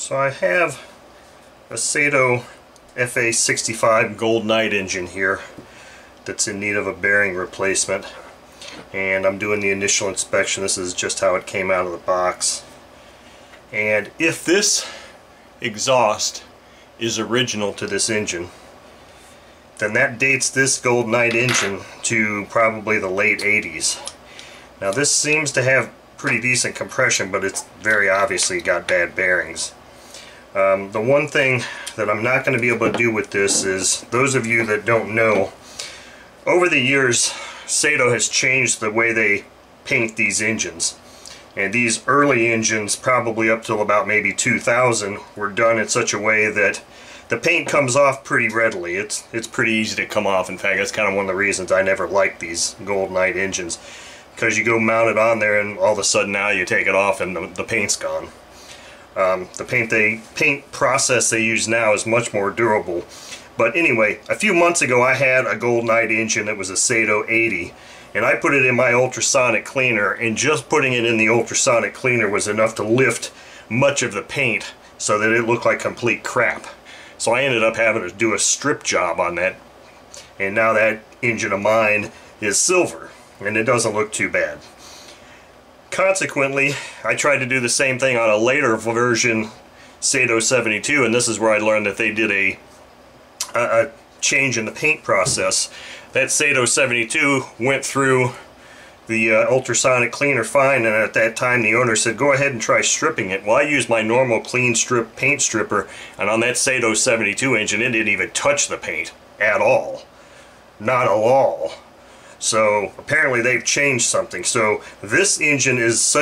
So I have a Saito FA-65 Gold Knight engine here that's in need of a bearing replacement, and I'm doing the initial inspection. This is just how it came out of the box. And if this exhaust is original to this engine, then that dates this Gold Knight engine to probably the late 80s. Now this seems to have pretty decent compression, but it's very obviously got bad bearings. The one thing that I'm not going to be able to do with this is, those of you that don't know, over the years Saito has changed the way they paint these engines. And these early engines, probably up till about maybe 2000, were done in such a way that the paint comes off pretty readily. It's pretty easy to come off. In fact, that's kind of one of the reasons I never liked these Gold Knight engines, because you go mount it on there and all of a sudden now you take it off and the paint's gone. The paint process they use now is much more durable. But anyway, a few months ago I had a Gold Knight engine that was a Saito 80, and I put it in my ultrasonic cleaner, and just putting it in the ultrasonic cleaner was enough to lift much of the paint so that it looked like complete crap. So I ended up having to do a strip job on that, and now that engine of mine is silver and it doesn't look too bad. Consequently, I tried to do the same thing on a later version Saito 72, and this is where I learned that they did a change in the paint process. That Saito 72 went through the ultrasonic cleaner fine, and at that time the owner said, go ahead and try stripping it. Well, I used my normal clean strip paint stripper, and on that Saito 72 engine it didn't even touch the paint at all. Not at all. So apparently they've changed something. So this engine is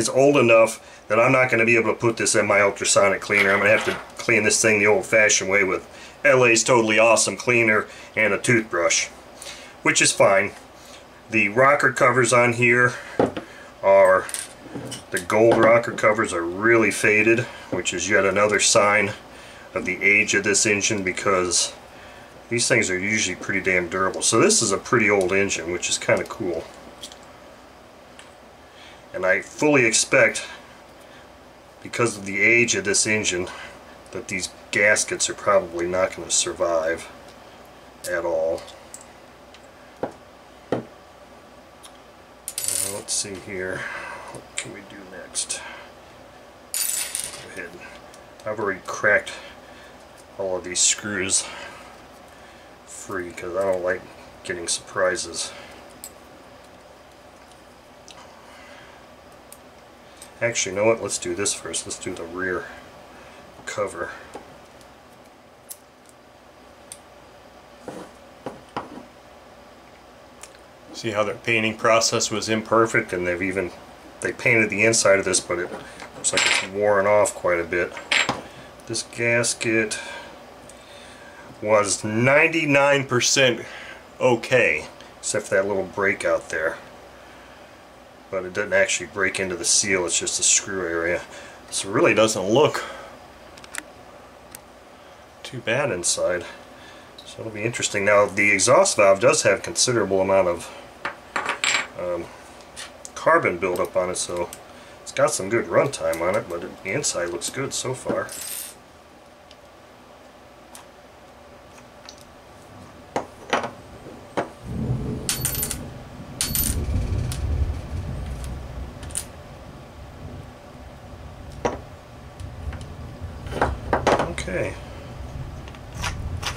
old enough that I'm not going to be able to put this in my ultrasonic cleaner. I'm going to have to clean this thing the old-fashioned way with LA's Totally Awesome cleaner and a toothbrush, which is fine. The rocker covers on here are, the gold rocker covers are really faded, which is yet another sign of the age of this engine, because these things are usually pretty damn durable. So this is a pretty old engine, which is kind of cool. And I fully expect, because of the age of this engine, that these gaskets are probably not going to survive at all. Let's see here. What can we do next? Go ahead. I've already cracked all of these screws free because I don't like getting surprises. Actually, you know what? Let's do this first. Let's do the rear cover. See how their painting process was imperfect, and they painted the inside of this, but it looks like it's worn off quite a bit. This gasket was 99% okay, except for that little break out there. But it doesn't actually break into the seal, it's just a screw area. So it really doesn't look too bad inside. So it'll be interesting. Now the exhaust valve does have considerable amount of carbon buildup on it, so it's got some good run time on it, but the inside looks good so far. Okay.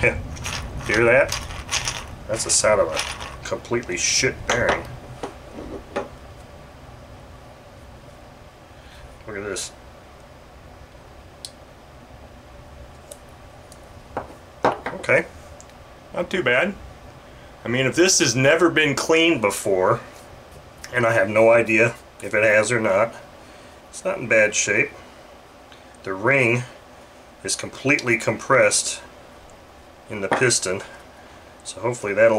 Yeah. Hear that? That's the sound of a completely shit bearing. Look at this. Okay. Not too bad. I mean, if this has never been cleaned before, and I have no idea if it has or not, it's not in bad shape. The ring is completely compressed in the piston, so hopefully that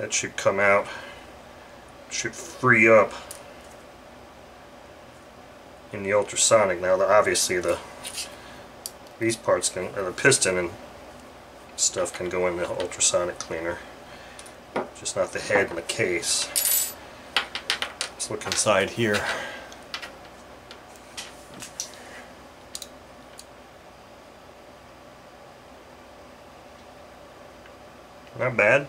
should come out, should free up in the ultrasonic. Now obviously these parts can, the piston and stuff can go in the ultrasonic cleaner, just not the head and the case. Let's look inside here. Not bad.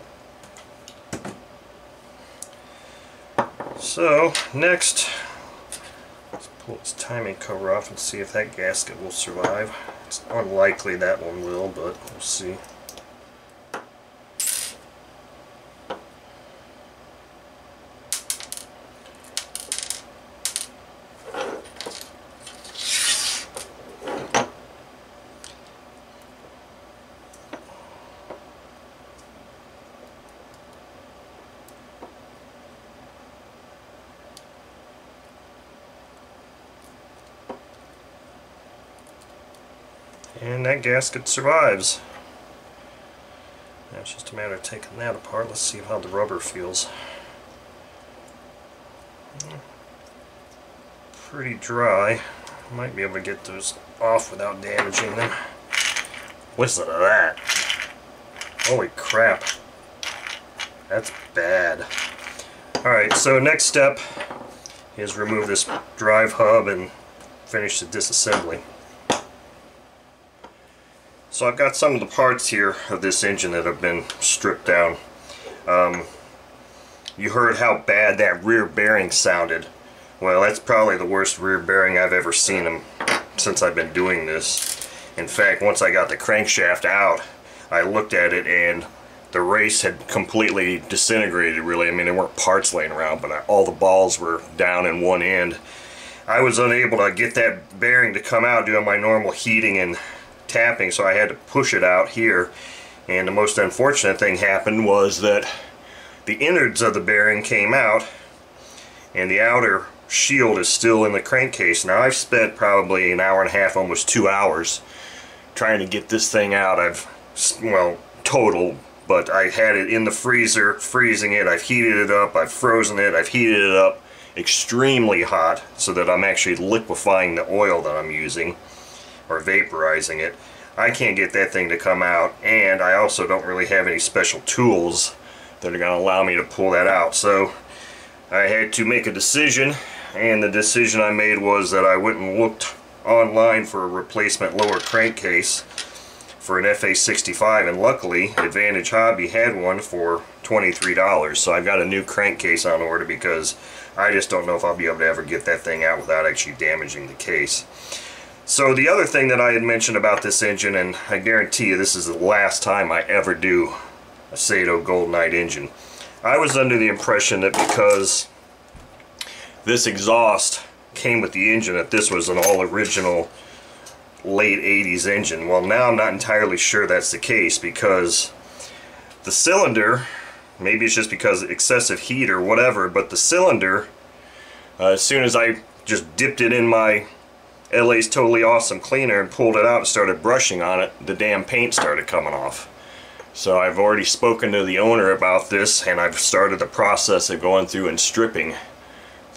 So next, let's pull this timing cover off and see if that gasket will survive. It's unlikely that one will, but we'll see. And that gasket survives. Now it's just a matter of taking that apart. Let's see how the rubber feels. Pretty dry. Might be able to get those off without damaging them. Listen to that. Holy crap. That's bad. Alright, so next step is remove this drive hub and finish the disassembly. So I've got some of the parts here of this engine that have been stripped down. You heard how bad that rear bearing sounded. Well, that's probably the worst rear bearing I've ever seen them since I've been doing this. In fact, once I got the crankshaft out, I looked at it and the race had completely disintegrated, really. I mean, there weren't parts laying around, but all the balls were down in one end. I was unable to get that bearing to come out doing my normal heating and tapping, so I had to push it out here. And the most unfortunate thing happened was that the innards of the bearing came out and the outer shield is still in the crankcase. Now I've spent probably an hour and a half, almost 2 hours trying to get this thing out. Well, total, but I had it in the freezer, freezing it. I've heated it up, I've frozen it, I've heated it up extremely hot so that I'm actually liquefying the oil that I'm using, or vaporizing it. I can't get that thing to come out, and I also don't really have any special tools that are going to allow me to pull that out. So I had to make a decision, and the decision I made was that I went and looked online for a replacement lower crankcase for an FA-65, and luckily Advantage Hobby had one for $23. So I've got a new crankcase on order because I just don't know if I'll be able to ever get that thing out without actually damaging the case. So the other thing that I had mentioned about this engine, and I guarantee you this is the last time I ever do a Saito Gold Knight engine. I was under the impression that because this exhaust came with the engine that this was an all original late 80s engine. Well, now I'm not entirely sure that's the case, because the cylinder, maybe it's just because of excessive heat or whatever, but the cylinder, as soon as I just dipped it in my LA's Totally Awesome cleaner and pulled it out and started brushing on it, the damn paint started coming off. So I've already spoken to the owner about this, and I've started the process of going through and stripping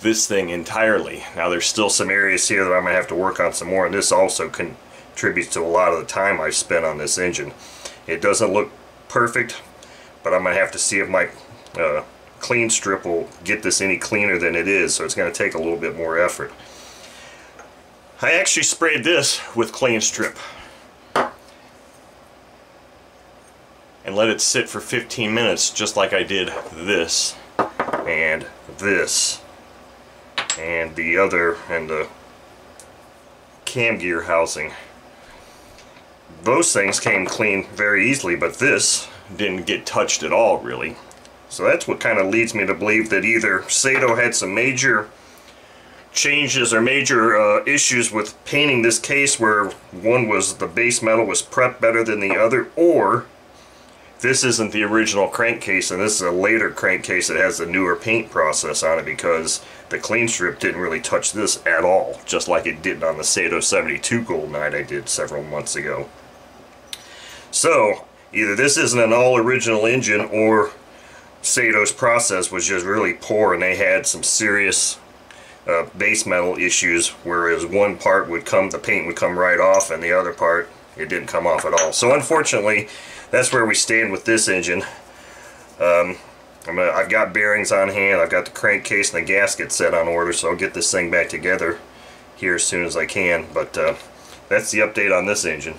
this thing entirely. Now there's still some areas here that I'm going to have to work on some more, and this also contributes to a lot of the time I've spent on this engine. It doesn't look perfect, but I'm going to have to see if my clean strip will get this any cleaner than it is, so it's going to take a little bit more effort. I actually sprayed this with clean strip and let it sit for 15 minutes, just like I did this and this and the other, and the cam gear housing. Those things came clean very easily, but this didn't get touched at all, really. So that's what kind of leads me to believe that either Saito had some major changes or major issues with painting this case, where one was the base metal was prepped better than the other, or this isn't the original crankcase and this is a later crankcase that has the newer paint process on it, because the clean strip didn't really touch this at all, just like it did on the Saito 72 Gold Knight I did several months ago. So either this isn't an all original engine, or Saito's process was just really poor and they had some serious base metal issues, whereas one part would come, the paint would come right off, and the other part it didn't come off at all. So unfortunately, that's where we stand with this engine. I've got bearings on hand, I've got the crankcase and the gasket set on order, so I'll get this thing back together here as soon as I can. But that's the update on this engine.